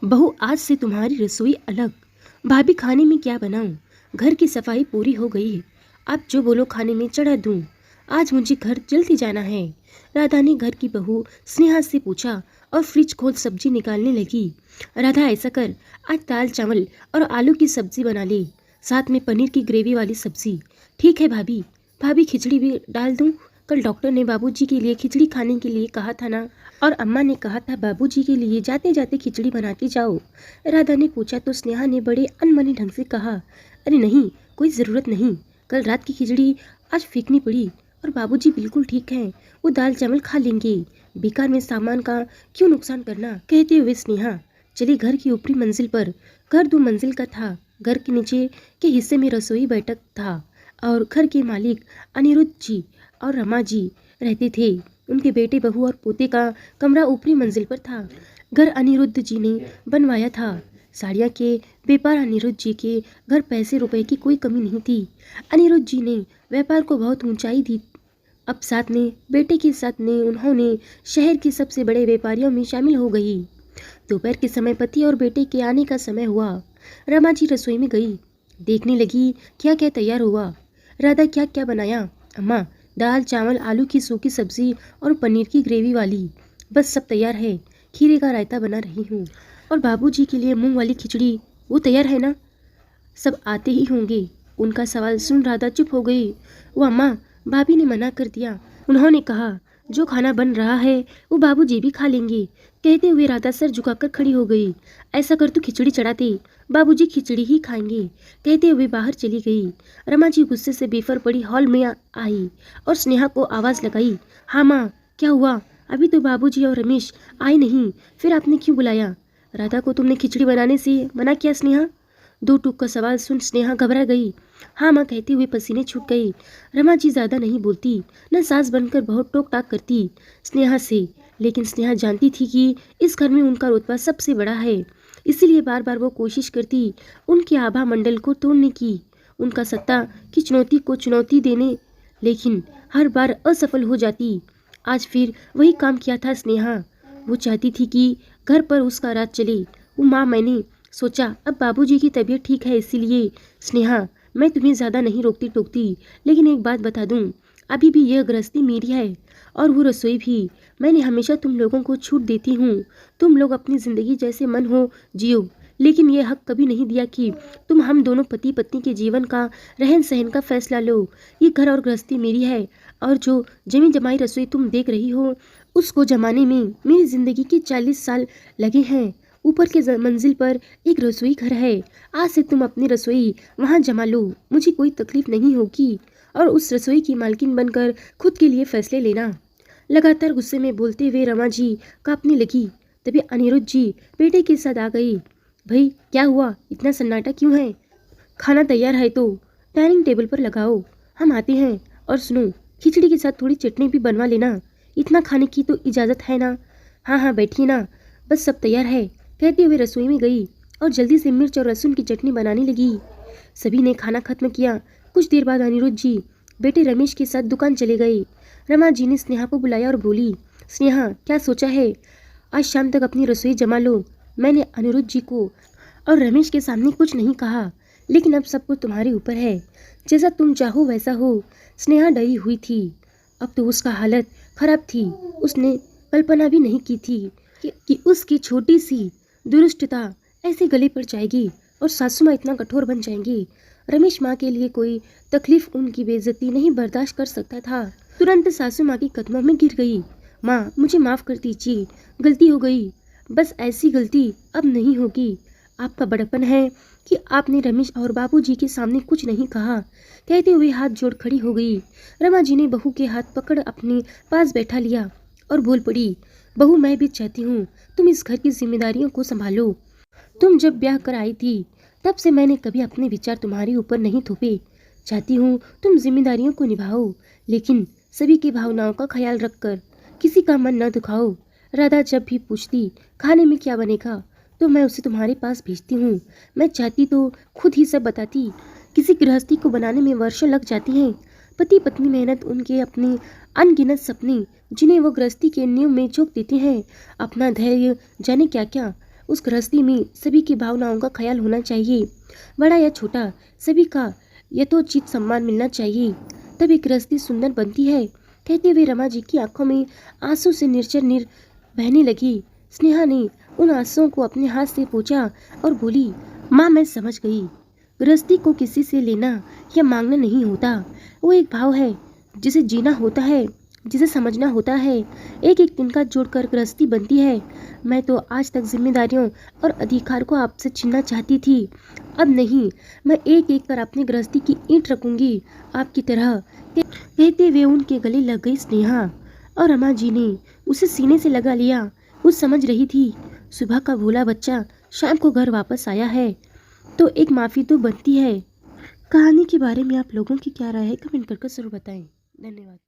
बहू, आज से तुम्हारी रसोई अलग। भाभी, खाने में क्या बनाऊं? घर की सफाई पूरी हो गई है। आप जो बोलो खाने में चढ़ा दूं। आज मुझे घर जल्दी जाना है। राधा ने घर की बहू स्नेहा से पूछा और फ्रिज खोल सब्जी निकालने लगी। राधा, ऐसा कर, आज दाल चावल और आलू की सब्जी बना ले, साथ में पनीर की ग्रेवी वाली सब्जी। ठीक है भाभी। भाभी, खिचड़ी भी डाल दूं? कल डॉक्टर ने बाबूजी के लिए खिचड़ी खाने के लिए कहा था ना, और अम्मा ने कहा था बाबूजी के लिए जाते जाते खिचड़ी बनाती जाओ। राधा ने पूछा तो स्नेहा ने बड़े अनमने ढंग से कहा, अरे नहीं, कोई ज़रूरत नहीं। कल रात की खिचड़ी आज फेंकनी पड़ी और बाबूजी बिल्कुल ठीक हैं, वो दाल चावल खा लेंगे। बेकार में सामान का क्यों नुकसान करना। कहते हुए स्नेहा चली घर की ऊपरी मंजिल पर। घर 2 मंजिल का था। घर के नीचे के हिस्से में रसोई बैठक था और घर के मालिक अनिरुद्ध जी और रमा जी रहते थे। उनके बेटे बहू और पोते का कमरा ऊपरी मंजिल पर था। घर अनिरुद्ध जी ने बनवाया था। साड़ियाँ के व्यापार अनिरुद्ध जी के घर पैसे रुपए की कोई कमी नहीं थी। अनिरुद्ध जी ने व्यापार को बहुत ऊंचाई दी। अब साथ में बेटे के साथ में उन्होंने शहर के सबसे बड़े व्यापारियों में शामिल हो गई। दोपहर के समय पति और बेटे के आने का समय हुआ। रमा जी रसोई में गई, देखने लगी क्या क्या तैयार हुआ। राधा, क्या क्या बनाया? अम्मा, दाल चावल, आलू की सूखी सब्जी और पनीर की ग्रेवी वाली, बस सब तैयार है। खीरे का रायता बना रही हूँ। और बाबूजी के लिए मूंग वाली खिचड़ी, वो तैयार है ना? सब आते ही होंगे। उनका सवाल सुन राधा चुप हो गई। वो अम्मा, भाभी ने मना कर दिया। उन्होंने कहा जो खाना बन रहा है वो बाबूजी भी खा लेंगे। कहते हुए राधा सर झुकाकर खड़ी हो गई। ऐसा कर तू खिचड़ी चढ़ा दे, बाबूजी खिचड़ी ही खाएंगे। कहते हुए बाहर चली गई। रमा जी गुस्से से बेफर पड़ी हॉल में आई और स्नेहा को आवाज़ लगाई, हाँ माँ, क्या हुआ? अभी तो बाबूजी और रमेश आए नहीं, फिर आपने क्यों बुलाया? राधा को तुमने खिचड़ी बनाने से मना किया स्नेहा? 2 टूक का सवाल सुन स्नेहा घबरा गई। हाँ माँ कहते हुए पसीने छूट गए। रमा जी ज़्यादा नहीं बोलती, न सास बनकर बहुत टोक टाक करती स्नेहा से, लेकिन स्नेहा जानती थी कि इस घर में उनका रुतबा सबसे बड़ा है, इसीलिए बार बार वो कोशिश करती उनके आभा मंडल को तोड़ने की, उनका सत्ता की चुनौती को चुनौती देने, लेकिन हर बार असफल हो जाती। आज फिर वही काम किया था स्नेहा। वो चाहती थी कि घर पर उसका राज चले। वो माँ, मैंने सोचा अब बाबूजी की तबीयत ठीक है, इसीलिए। स्नेहा, मैं तुम्हें ज़्यादा नहीं रोकती टोकती, लेकिन एक बात बता दूं, अभी भी यह गृहस्थी मेरी है और वो रसोई भी। मैंने हमेशा तुम लोगों को छूट देती हूँ, तुम लोग अपनी ज़िंदगी जैसे मन हो जियो, लेकिन यह हक कभी नहीं दिया कि तुम हम दोनों पति पत्नी के जीवन का रहन सहन का फैसला लो। ये घर और गृहस्थी मेरी है, और जो जमी जमाई रसोई तुम देख रही हो उसको जमाने में मेरी ज़िंदगी के 40 साल लगे हैं। ऊपर के मंजिल पर एक रसोई घर है, आज से तुम अपनी रसोई वहाँ जमा लो, मुझे कोई तकलीफ नहीं होगी, और उस रसोई की मालकिन बनकर खुद के लिए फैसले लेना। लगातार गुस्से में बोलते हुए रमा जी कांपने लगी। तभी अनिरुद्ध जी बेटे के साथ आ गई। भाई, क्या हुआ? इतना सन्नाटा क्यों है? खाना तैयार है तो डाइनिंग टेबल पर लगाओ, हम आते हैं। और सुनो, खिचड़ी के साथ थोड़ी चटनी भी बनवा लेना, इतना खाने की तो इजाज़त है ना? हाँ हाँ, बैठिए ना, बस सब तैयार है। कहते हुए रसोई में गई और जल्दी से मिर्च और लहसुन की चटनी बनाने लगी। सभी ने खाना खत्म किया। कुछ देर बाद अनिरुद्ध जी बेटे रमेश के साथ दुकान चले गए। रमा जी ने स्नेहा को बुलाया और बोली, स्नेहा, क्या सोचा है? आज शाम तक अपनी रसोई जमा लो। मैंने अनिरुद्ध जी को और रमेश के सामने कुछ नहीं कहा, लेकिन अब सब कुछ तुम्हारे ऊपर है, जैसा तुम चाहो वैसा हो। स्नेहा डरी हुई थी। अब तो उसका हालत खराब थी। उसने कल्पना भी नहीं की थी कि उसकी छोटी सी दुरुष्टता ऐसे गले पड़ जाएगी और सासू माँ इतना कठोर बन जाएंगी। रमेश माँ के लिए कोई तकलीफ, उनकी बेइज्जती नहीं बर्दाश्त कर सकता था। तुरंत सासू माँ के कदमों में गिर गई। माँ, मुझे माफ़ कर दीजिए, गलती हो गई, बस ऐसी गलती अब नहीं होगी। आपका बड़प्पन है कि आपने रमेश और बाबूजी के सामने कुछ नहीं कहा। कहते हुए हाथ जोड़ खड़ी हो गई। रमा जी ने बहू के हाथ पकड़ अपने पास बैठा लिया और बोल पड़ी, बहू, मैं भी चाहती हूँ तुम इस घर की जिम्मेदारियों को संभालो। तुम जब ब्याह कर आई थी तब से मैंने कभी अपने विचार तुम्हारे ऊपर नहीं थोपे। चाहती हूँ तुम जिम्मेदारियों को निभाओ, लेकिन सभी की भावनाओं का ख्याल रखकर, किसी का मन न दुखाओ। राधा जब भी पूछती खाने में क्या बनेगा तो मैं उसे तुम्हारे पास भेजती हूँ। मैं चाहती तो खुद ही सब बताती। किसी गृहस्थी को बनाने में वर्षों लग जाती हैं। पति पत्नी मेहनत, उनके अपने अनगिनत सपने जिन्हें वो गृहस्थी के नींव में झोंक देते हैं, अपना धैर्य, जाने क्या क्या। उस गृहस्थी में सभी की भावनाओं का ख्याल होना चाहिए, बड़ा या छोटा, सभी का यथोचित सम्मान मिलना चाहिए, तब एक गृहस्थी सुंदर बनती है। कहते हुए रमा जी की आंखों में आंसू से निर्जर नीर बहने लगी। स्नेहा ने उन आंसुओं को अपने हाथ से पोंछा और बोली, माँ मैं समझ गई, गृहस्थी को किसी से लेना या मांगना नहीं होता, वो एक भाव है जिसे जीना होता है, जिसे समझना होता है। एक एक तिनका जोड़कर गृहस्थी बनती है। मैं तो आज तक जिम्मेदारियों और अधिकार को आपसे छीनना चाहती थी, अब नहीं, मैं एक एक कर अपनी गृहस्थी की ईंट रखूंगी आपकी तरह। कहते हुए उनके गले लग गई स्नेहा और रमा जी ने उसे सीने से लगा लिया। वो समझ रही थी, सुबह का भोला बच्चा शाम को घर वापस आया है तो एक माफ़ी तो बनती है। कहानी के बारे में आप लोगों की क्या राय है, कमेंट करके ज़रूर बताएं। धन्यवाद।